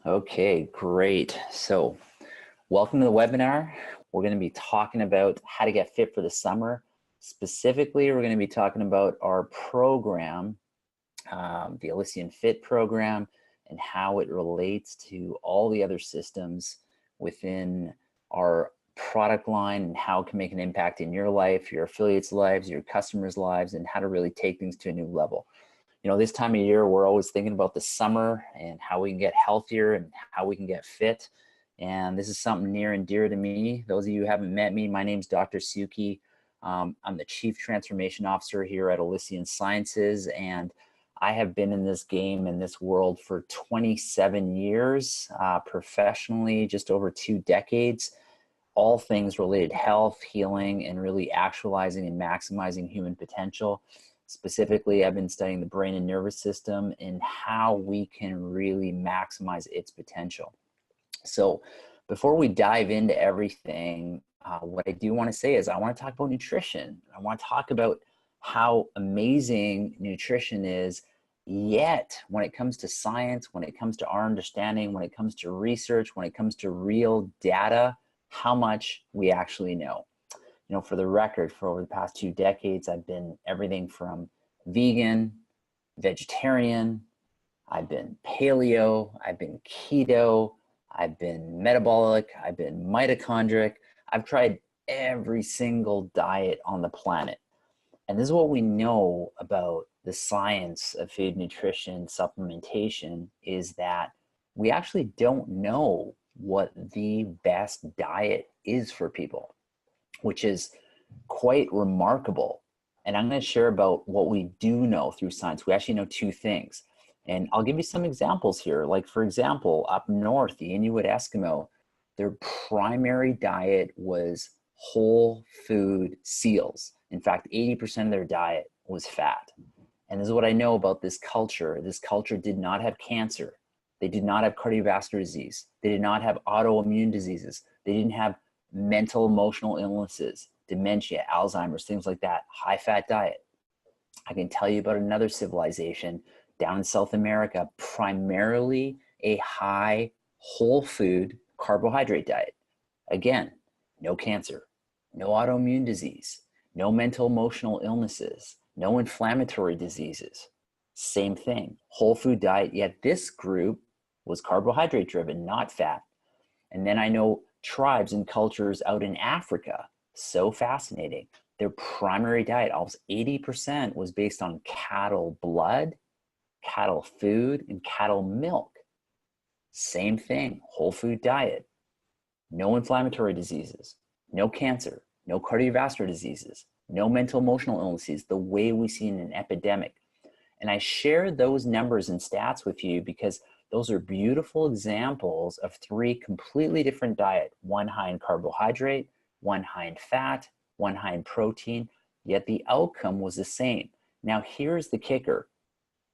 Okay, great. So welcome to the webinar. We're going to be talking about how to get fit for the summer. Specifically, we're going to be talking about our program, the Allysian Fit program, and how it relates to all the other systems within our product line and how it can make an impact in your life, your affiliates' lives, your customers' lives, and how to really take things to a new level. You know, this time of year, we're always thinking about the summer and how we can get healthier and how we can get fit. And this is something near and dear to me. Those of you who haven't met me, my name's Dr. Sukhi. I'm the Chief Transformation Officer here at Allysian Sciences, and I have been in this game, in this world for 27 years, professionally, just over 2 decades, all things related to health, healing, and really actualizing and maximizing human potential. Specifically, I've been studying the brain and nervous system and how we can really maximize its potential. So before we dive into everything, what I do want to say is I want to talk about nutrition. I want to talk about how amazing nutrition is, yet when it comes to science, when it comes to our understanding, when it comes to research, when it comes to real data, how much we actually know. You know, for the record, for over the past 2 decades, I've been everything from vegan, vegetarian, I've been paleo, I've been keto, I've been metabolic, I've been mitochondric. I've tried every single diet on the planet. And this is what we know about the science of food, nutrition, supplementation, is that we actually don't know what the best diet is for people, which is quite remarkable. And I'm going to share about what we do know through science. We actually know 2 things. And I'll give you some examples here. Like, for example, up north, the Inuit Eskimo, their primary diet was whole food seals. In fact, 80% of their diet was fat. And this is what I know about this culture. This culture did not have cancer. They did not have cardiovascular disease. They did not have autoimmune diseases. They didn't have mental, emotional illnesses, dementia, Alzheimer's, things like that. High fat diet. I can tell you about another civilization down in South America, primarily a high whole food carbohydrate diet. Again, no cancer, no autoimmune disease, no mental, emotional illnesses, no inflammatory diseases. Same thing, whole food diet, yet this group was carbohydrate driven, not fat. And then I know tribes and cultures out in Africa, so fascinating. Their primary diet, almost 80%, was based on cattle blood, cattle food, and cattle milk. Same thing, whole food diet. No inflammatory diseases, no cancer, no cardiovascular diseases, no mental emotional illnesses, the way we see in an epidemic. And I share those numbers and stats with you because those are beautiful examples of 3 completely different diets, one high in carbohydrate, one high in fat, one high in protein, yet the outcome was the same. Now here's the kicker.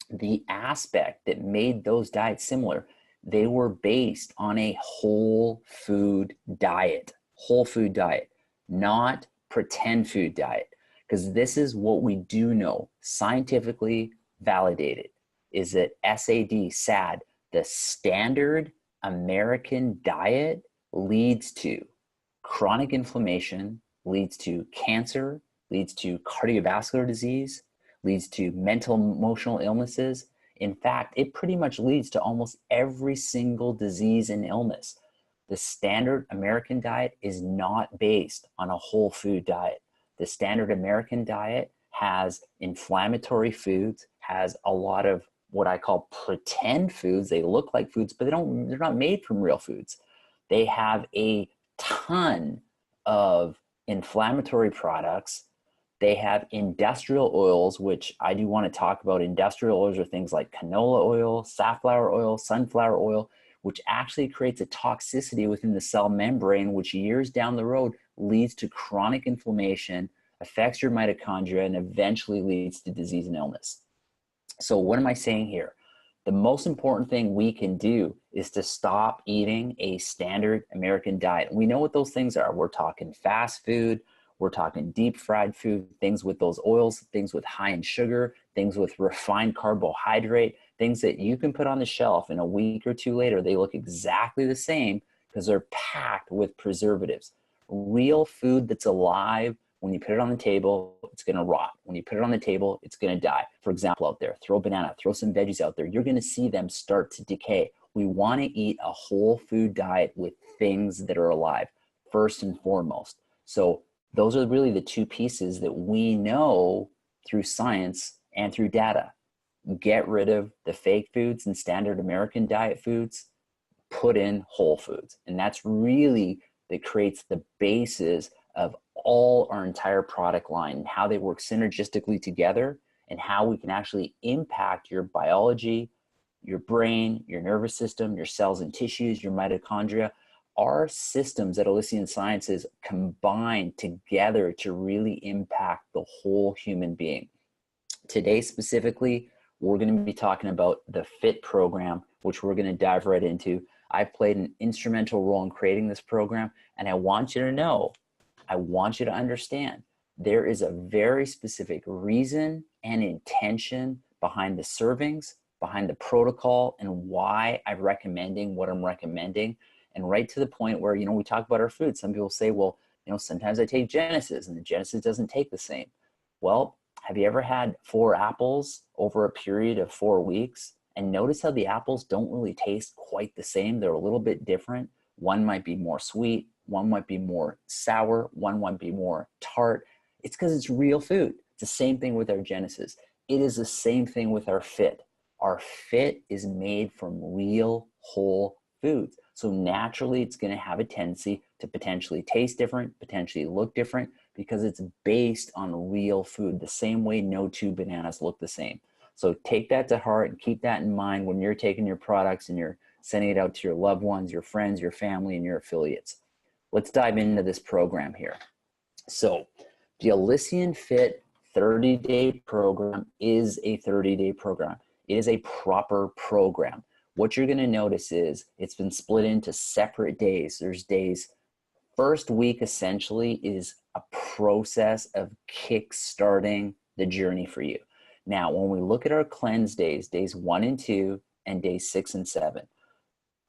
The aspect that made those diets similar, they were based on a whole food diet, not pretend food diet. Because this is what we do know, scientifically validated, is that SAD, the standard American diet, leads to chronic inflammation, leads to cancer, leads to cardiovascular disease, leads to mental emotional illnesses. In fact, it pretty much leads to almost every single disease and illness. The standard American diet is not based on a whole food diet. The standard American diet has inflammatory foods, has a lot of what I call pretend foods. They look like foods, but they're not made from real foods. They have a ton of inflammatory products. They have industrial oils, which I do want to talk about. Industrial oils are things like canola oil, safflower oil, sunflower oil, which actually creates a toxicity within the cell membrane, which years down the road leads to chronic inflammation, affects your mitochondria, and eventually leads to disease and illness. So what am I saying here? The most important thing we can do is to stop eating a standard American diet. We know what those things are. We're talking fast food, we're talking deep fried food, things with those oils, things with high in sugar, things with refined carbohydrate, things that you can put on the shelf and a week or two later, they look exactly the same because they're packed with preservatives. Real food that's alive, when you put it on the table, it's going to rot. When you put it on the table, it's going to die. For example, out there, throw a banana, throw some veggies out there, you're going to see them start to decay. We want to eat a whole food diet with things that are alive, first and foremost. So those are really the two pieces that we know through science and through data. Get rid of the fake foods and standard American diet foods, put in whole foods. And that's really that creates the basis of all our entire product line and how they work synergistically together and how we can actually impact your biology, your brain, your nervous system, your cells and tissues, your mitochondria. Our systems at Allysian Sciences combine together to really impact the whole human being. Today specifically, we're going to be talking about the FIT program, which we're going to dive right into. I played an instrumental role in creating this program, and I want you to know, I want you to understand, there is a very specific reason and intention behind the servings, behind the protocol, and why I'm recommending what I'm recommending. And right to the point where, you know, we talk about our food. Some people say, well, you know, sometimes I take Genesis and the Genesis doesn't take the same. Well, have you ever had 4 apples over a period of 4 weeks? And notice how the apples don't really taste quite the same. They're a little bit different. One might be more sweet, one might be more sour, one might be more tart. It's because it's real food. It's the same thing with our Genesis. It is the same thing with our FIT. Our FIT is made from real whole foods. So naturally, it's going to have a tendency to potentially taste different, potentially look different, because it's based on real food, the same way no 2 bananas look the same. So take that to heart and keep that in mind when you're taking your products and you're sending it out to your loved ones, your friends, your family, and your affiliates. Let's dive into this program here. So the Allysian Fit 30-day program is a 30-day program. It is a proper program. What you're going to notice is it's been split into separate days. There's days. First week essentially is a process of kick-starting the journey for you. Now, when we look at our cleanse days, days 1 and 2 and days 6 and 7,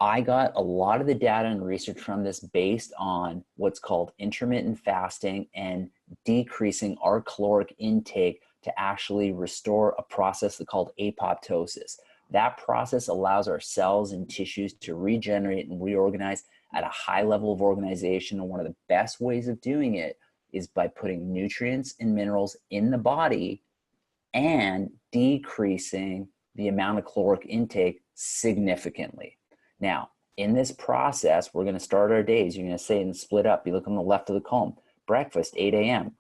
I got a lot of the data and research from this based on what's called intermittent fasting and decreasing our caloric intake to actually restore a process called apoptosis. That process allows our cells and tissues to regenerate and reorganize at a high level of organization. And one of the best ways of doing it is by putting nutrients and minerals in the body and decreasing the amount of caloric intake significantly. Now, in this process, we're going to start our days. You're going to say and split up. You look on the left of the column. Breakfast, 8 a.m.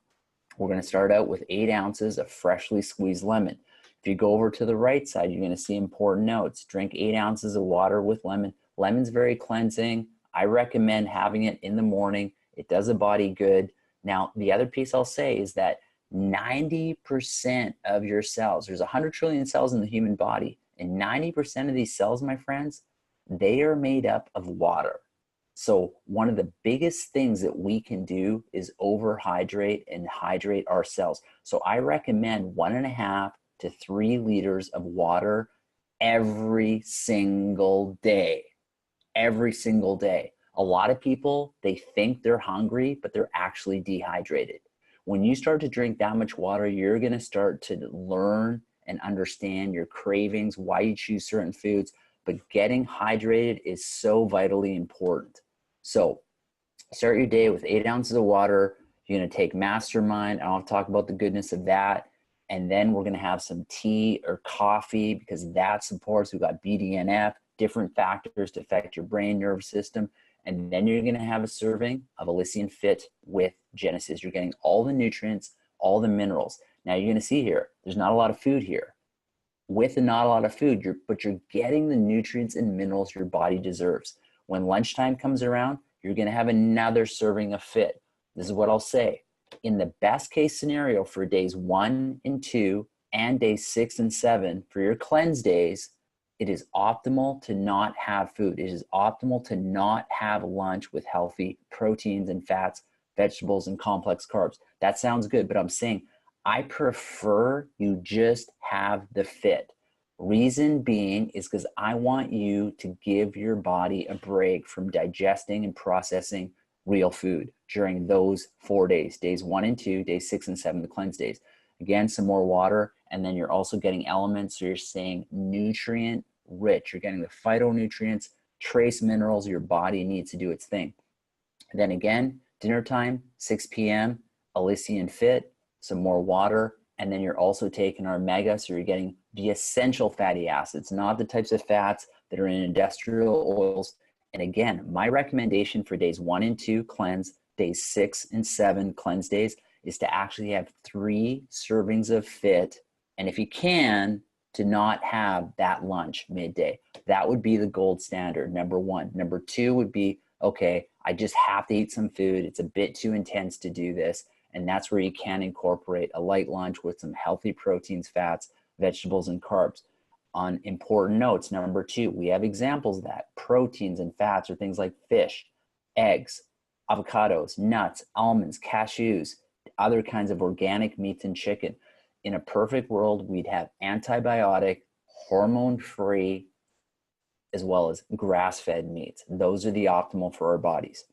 We're going to start out with 8 ounces of freshly squeezed lemon. If you go over to the right side, you're going to see important notes. Drink 8 ounces of water with lemon. Lemon's very cleansing. I recommend having it in the morning. It does the body good. Now, the other piece I'll say is that 90% of your cells, there's 100 trillion cells in the human body, and 90% of these cells, my friends, they are made up of water. So one of the biggest things that we can do is overhydrate and hydrate our cells. So I recommend 1.5 to 3 liters of water every single day. Every single day. A lot of people, they think they're hungry, but they're actually dehydrated. When you start to drink that much water, you're going to start to learn and understand your cravings, why you choose certain foods, but getting hydrated is so vitally important. So start your day with 8 ounces of water. You're going to take Mastermind. I'll talk about the goodness of that. And then we're going to have some tea or coffee because that supports. We've got BDNF, different factors to affect your brain, nervous system. And then you're going to have a serving of Allysian Fit with Genesis. You're getting all the nutrients, all the minerals. Now you're going to see here, there's not a lot of food here. With not a lot of food, but you're getting the nutrients and minerals your body deserves. When lunchtime comes around, you're going to have another serving of Fit. This is what I'll say. In the best case scenario for days 1 and 2 and days 6 and 7, for your cleanse days, it is optimal to not have food. It is optimal to not have lunch with healthy proteins and fats, vegetables, and complex carbs. That sounds good, but I'm saying I prefer you just have the Fit. Reason being is because I want you to give your body a break from digesting and processing real food during those 4 days, days 1 and 2, days 6 and 7, the cleanse days. Again, some more water, and then you're also getting elements, so you're staying nutrient rich. You're getting the phytonutrients, trace minerals your body needs to do its thing. And then again, dinner time, 6 p.m., Allysian Fit, some more water, and then you're also taking our omega, so you're getting the essential fatty acids, not the types of fats that are in industrial oils. And again, my recommendation for days 1 and 2 cleanse, days 6 and 7 cleanse days, is to actually have 3 servings of fit. And if you can, to not have that lunch midday. That would be the gold standard, number 1. Number 2 would be, okay, I just have to eat some food. It's a bit too intense to do this. And that's where you can incorporate a light lunch with some healthy proteins, fats, vegetables, and carbs. On important notes, number 2, we have examples of that. Proteins and fats are things like fish, eggs, avocados, nuts, almonds, cashews, other kinds of organic meats, and chicken. In a perfect world, we'd have antibiotic, hormone-free, as well as grass-fed meats. Those are the optimal for our bodies.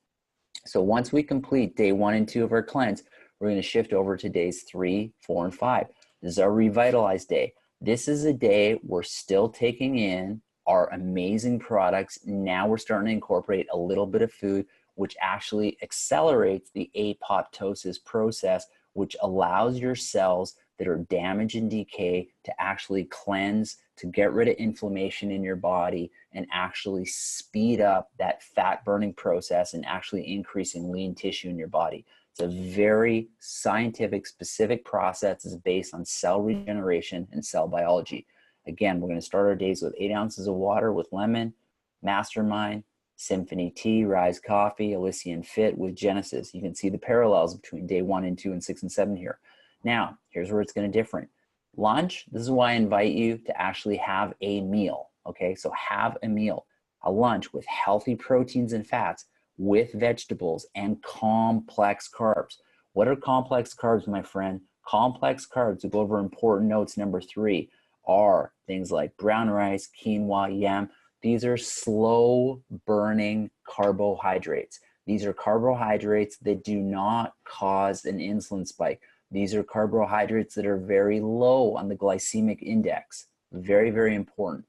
So once we complete day 1 and 2 of our cleanse, we're going to shift over to days 3, 4, and 5. This is our revitalized day. This is a day we're still taking in our amazing products. Now we're starting to incorporate a little bit of food, which actually accelerates the apoptosis process, which allows your cells that are damaged and decay to actually cleanse, to get rid of inflammation in your body, and actually speed up that fat burning process and actually increasing lean tissue in your body. It's a very scientific, specific process. It's based on cell regeneration and cell biology. Again, we're going to start our days with 8 ounces of water with lemon, Mastermind, Symphony Tea, Rise Coffee, Allysian Fit with Genesis. You can see the parallels between day 1 and 2 and 6 and 7 here. Now, here's where it's going to differ. Lunch, this is why I invite you to actually have a meal, okay? So have a meal, a lunch with healthy proteins and fats, with vegetables and complex carbs. What are complex carbs, my friend? Complex carbs, to go over important notes, number 3, are things like brown rice, quinoa, yam. These are slow burning carbohydrates. These are carbohydrates that do not cause an insulin spike. These are carbohydrates that are very low on the glycemic index. Very, very important.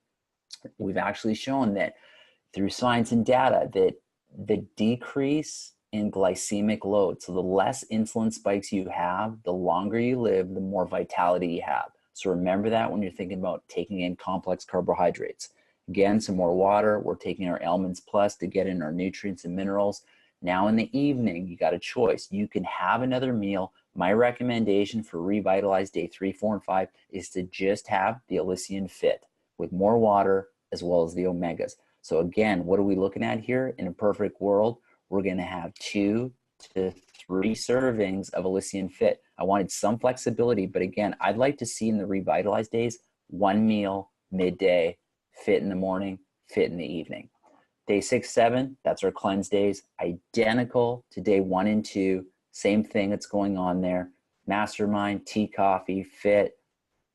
We've actually shown that through science and data that the decrease in glycemic load, so the less insulin spikes you have, the longer you live, the more vitality you have. So remember that when you're thinking about taking in complex carbohydrates. Again, some more water. We're taking our Elements Plus to get in our nutrients and minerals. Now in the evening, you got a choice. You can have another meal. My recommendation for revitalized day 3, 4, and 5 is to just have the Allysian Fit with more water as well as the omegas. So again, what are we looking at here? In a perfect world, we're going to have 2 to 3 servings of Allysian Fit. I wanted some flexibility, but again, I'd like to see in the revitalized days, 1 meal midday, fit in the morning, fit in the evening. Day 6, 7, that's our cleanse days, identical to day 1 and 2. Same thing that's going on there. Mastermind, tea, coffee, fit.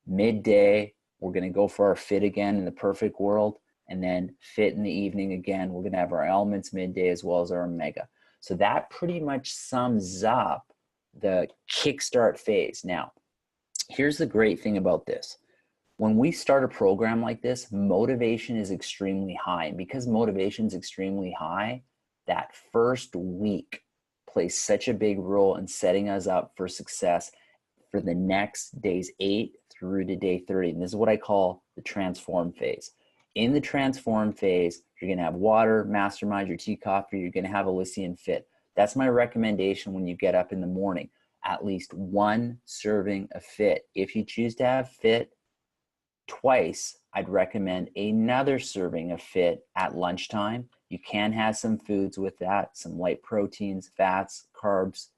Midday, we're going to go for our fit again in the perfect world. And then fit in the evening again. We're going to have our elements midday as well as our omega. So that pretty much sums up the kickstart phase. Now, here's the great thing about this. When we start a program like this, motivation is extremely high. And because motivation is extremely high, that first week plays such a big role in setting us up for success for the next days 8 through to day 30. And this is what I call the transform phase. In the transform phase, you're going to have water, Mastermind, your tea, coffee, you're going to have Allysian Fit. That's my recommendation when you get up in the morning. At least 1 serving of fit. If you choose to have fit twice, I'd recommend another serving of fit at lunchtime. You can have some foods with that, some light proteins, fats, carbs,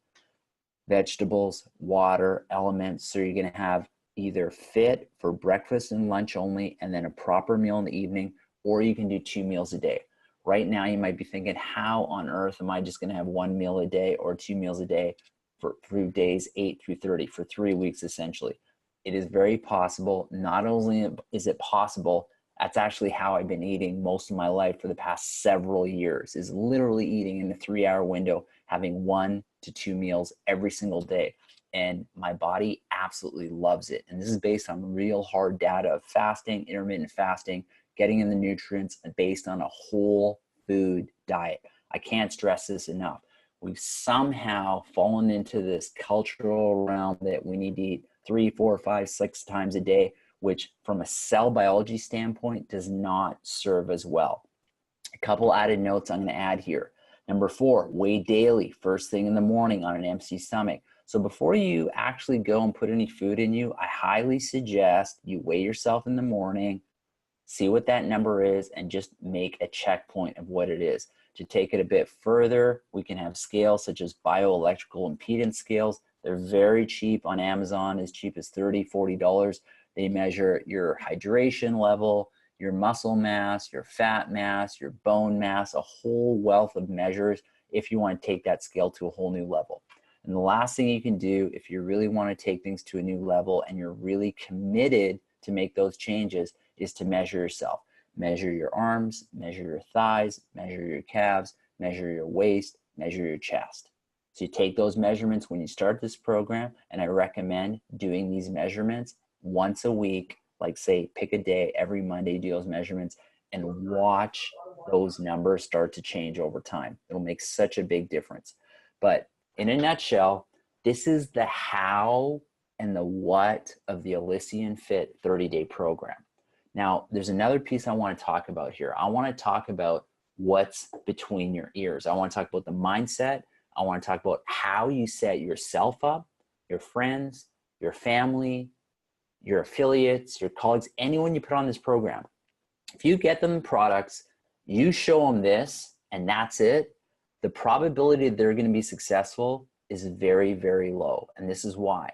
vegetables, water, elements. So you're going to have either fit for breakfast and lunch only, and then a proper meal in the evening, or you can do 2 meals a day. Right now, you might be thinking, how on earth am I just going to have 1 meal a day or 2 meals a day through days 8 through 30 for 3 weeks, essentially? It is very possible. Not only is it possible, that's actually how I've been eating most of my life for the past several years, is literally eating in a 3-hour window, having 1 to 2 meals every single day. And my body absolutely loves it. And this is based on real hard data of fasting, intermittent fasting, getting in the nutrients, and based on a whole food diet. I can't stress this enough. We've somehow fallen into this cultural realm that we need to eat 3, 4, 5, 6 times a day, which from a cell biology standpoint does not serve as well. A couple added notes I'm going to add here. Number 4, weigh daily, first thing in the morning on an empty stomach. So before you actually go and put any food in you, I highly suggest you weigh yourself in the morning, see what that number is, and just make a checkpoint of what it is. To take it a bit further, we can have scales such as Bioelectrical Impedance scales. They're very cheap on Amazon, as cheap as $30, $40. They measure your hydration level, your muscle mass, your fat mass, your bone mass, a whole wealth of measures if you want to take that scale to a whole new level. And the last thing you can do if you really want to take things to a new level and you're really committed to make those changes is to measure yourself. Measure your arms, measure your thighs, measure your calves, measure your waist, measure your chest. So you take those measurements when you start this program, and I recommend doing these measurements once a week, like say pick a day every Monday, do those measurements and watch those numbers start to change over time. It'll make such a big difference. But in a nutshell, this is the how and the what of the Allysian Fit 30-day program. Now, there's another piece I want to talk about here. I want to talk about what's between your ears. I want to talk about the mindset. I want to talk about how you set yourself up, your friends, your family, your affiliates, your colleagues, anyone you put on this program. If you get them products, you show them this, and that's it, the probability that they're going to be successful is very, very low. And this is why.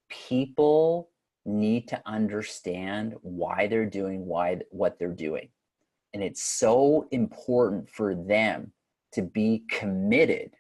People need to understand why they're doing what they're doing. And it's so important for them to be committed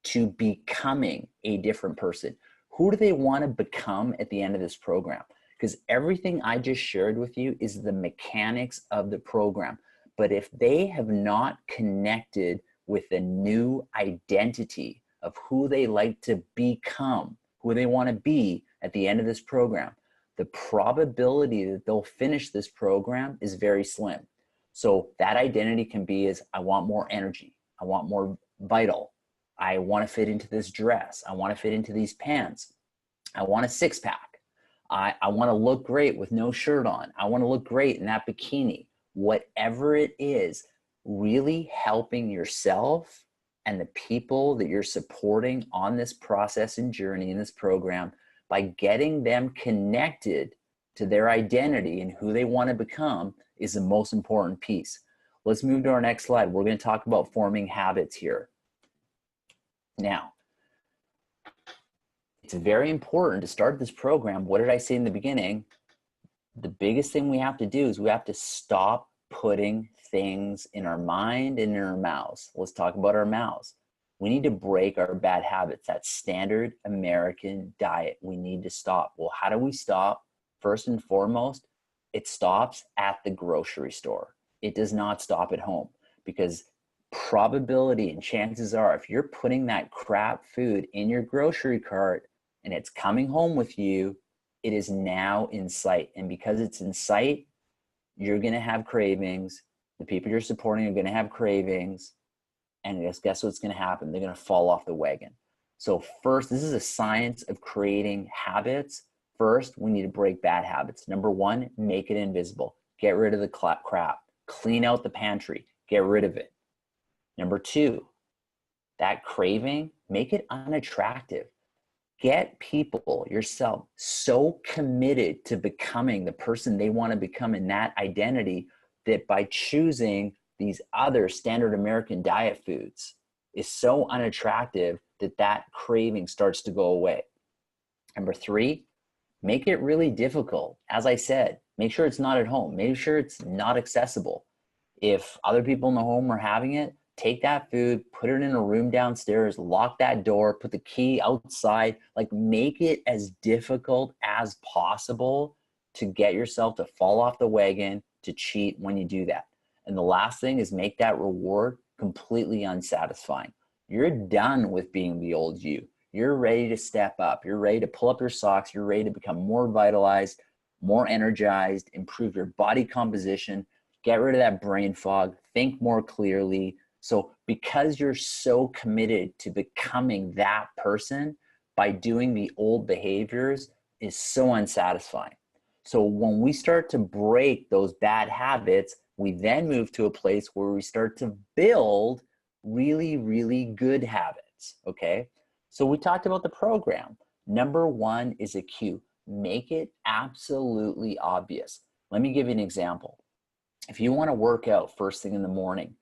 to becoming a different person. Who do they want to become at the end of this program? Because everything I just shared with you is the mechanics of the program. But if they have not connected with a new identity of who they like to become, who they want to be at the end of this program, the probability that they'll finish this program is very slim. So that identity can be is, I want more energy. I want more vital. I want to fit into this dress. I want to fit into these pants. I want a six-pack. I want to look great with no shirt on. I want to look great in that bikini. Whatever it is, really helping yourself and the people that you're supporting on this process and journey in this program by getting them connected to their identity and who they want to become is the most important piece. Let's move to our next slide. We're going to talk about forming habits here. Now, it's very important to start this program. What did I say in the beginning? The biggest thing we have to do is we have to stop putting things in our mind and in our mouths. Let's talk about our mouths. We need to break our bad habits. That standard American diet. We need to stop. Well, how do we stop? First and foremost, it stops at the grocery store. It does not stop at home, because probability and chances are if you're putting that crap food in your grocery cart and it's coming home with you, it is now in sight. And because it's in sight, you're going to have cravings. The people you're supporting are going to have cravings. And guess what's going to happen? They're going to fall off the wagon. So first, this is a science of creating habits. First, we need to break bad habits. Number one, make it invisible. Get rid of the crap. Clean out the pantry. Get rid of it. Number two, that craving, make it unattractive. Get people, yourself, so committed to becoming the person they want to become in that identity that by choosing these other standard American diet foods is so unattractive that that craving starts to go away. Number three, make it really difficult. As I said, make sure it's not at home. Make sure it's not accessible. If other people in the home are having it, take that food, put it in a room downstairs, lock that door, put the key outside, like make it as difficult as possible to get yourself to fall off the wagon, to cheat when you do that. And the last thing is make that reward completely unsatisfying. You're done with being the old you. You're ready to step up. You're ready to pull up your socks. You're ready to become more vitalized, more energized, improve your body composition, get rid of that brain fog, think more clearly. So because you're so committed to becoming that person, by doing the old behaviors is so unsatisfying. So when we start to break those bad habits, we then move to a place where we start to build really, really good habits, okay? So we talked about the program. Number one is a cue. Make it absolutely obvious. Let me give you an example. If you want to work out first thing in the morning,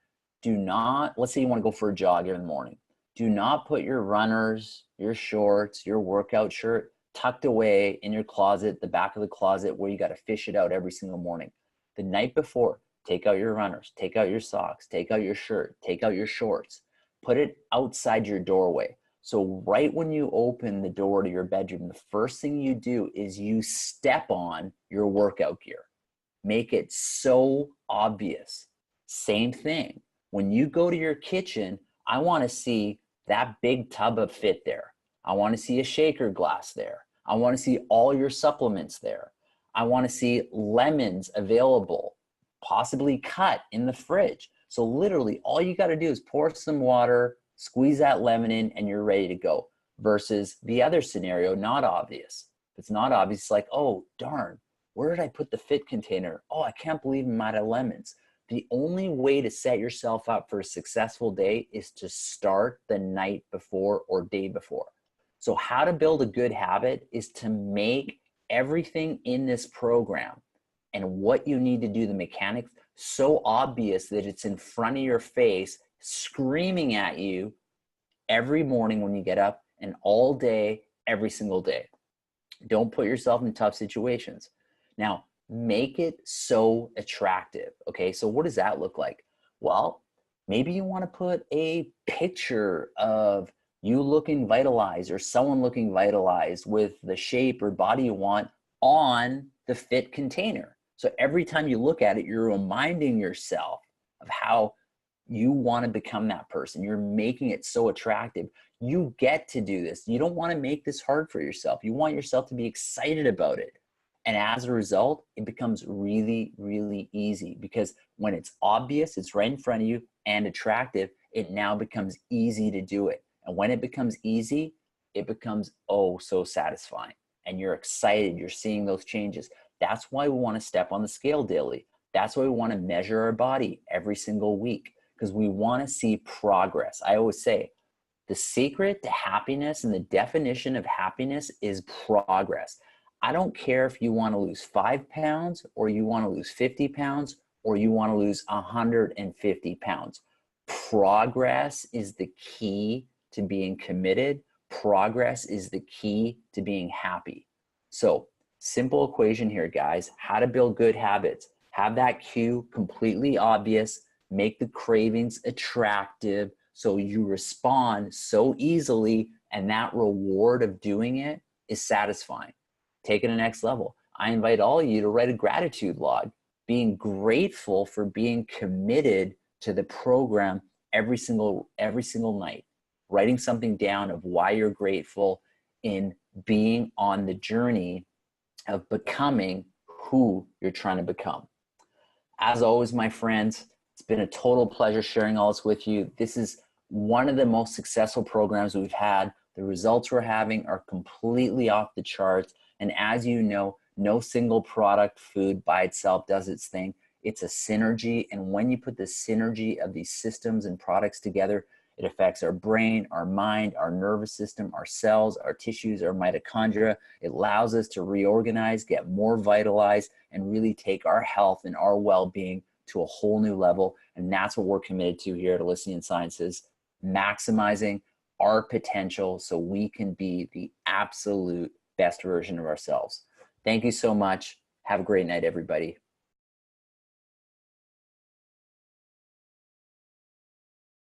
do not, let's say you want to go for a jog in the morning, do not put your runners, your shorts, your workout shirt tucked away in your closet, the back of the closet where you got to fish it out every single morning. The night before, take out your runners, take out your socks, take out your shirt, take out your shorts, put it outside your doorway. So right when you open the door to your bedroom, the first thing you do is you step on your workout gear. Make it so obvious. Same thing. When you go to your kitchen, I want to see that big tub of Fit there. I want to see a shaker glass there. I want to see all your supplements there. I want to see lemons available, possibly cut in the fridge. So literally all you got to do is pour some water, squeeze that lemon in, and you're ready to go. Versus the other scenario, not obvious. If it's not obvious, it's like, oh, darn, where did I put the Fit container? Oh, I can't believe I'm out of lemons. The only way to set yourself up for a successful day is to start the night before or day before. So how to build a good habit is to make everything in this program and what you need to do, the mechanics, so obvious that it's in front of your face, screaming at you every morning when you get up and all day, every single day. Don't put yourself in tough situations. Now, make it so attractive, okay? So what does that look like? Well, maybe you want to put a picture of you looking vitalized or someone looking vitalized with the shape or body you want on the Fit container. So every time you look at it, you're reminding yourself of how you want to become that person. You're making it so attractive. You get to do this. You don't want to make this hard for yourself. You want yourself to be excited about it. And as a result, it becomes really, really easy because when it's obvious, it's right in front of you and attractive, it now becomes easy to do it. And when it becomes easy, it becomes oh so satisfying. And you're excited, you're seeing those changes. That's why we want to step on the scale daily. That's why we want to measure our body every single week because we want to see progress. I always say the secret to happiness and the definition of happiness is progress. I don't care if you want to lose 5 pounds or you want to lose 50 pounds or you want to lose 150 pounds. Progress is the key to being committed. Progress is the key to being happy. So simple equation here, guys. How to build good habits. Have that cue completely obvious. Make the cravings attractive so you respond so easily and that reward of doing it is satisfying. Take it to the next level. I invite all of you to write a gratitude log, being grateful for being committed to the program every single night. Writing something down of why you're grateful in being on the journey of becoming who you're trying to become. As always, my friends, it's been a total pleasure sharing all this with you. This is one of the most successful programs we've had. The results we're having are completely off the charts. And as you know, no single product food by itself does its thing. It's a synergy. And when you put the synergy of these systems and products together, it affects our brain, our mind, our nervous system, our cells, our tissues, our mitochondria. It allows us to reorganize, get more vitalized, and really take our health and our well-being to a whole new level. And that's what we're committed to here at Allysian Sciences, maximizing our potential so we can be the absolute best version of ourselves. Thank you so much. Have a great night, everybody.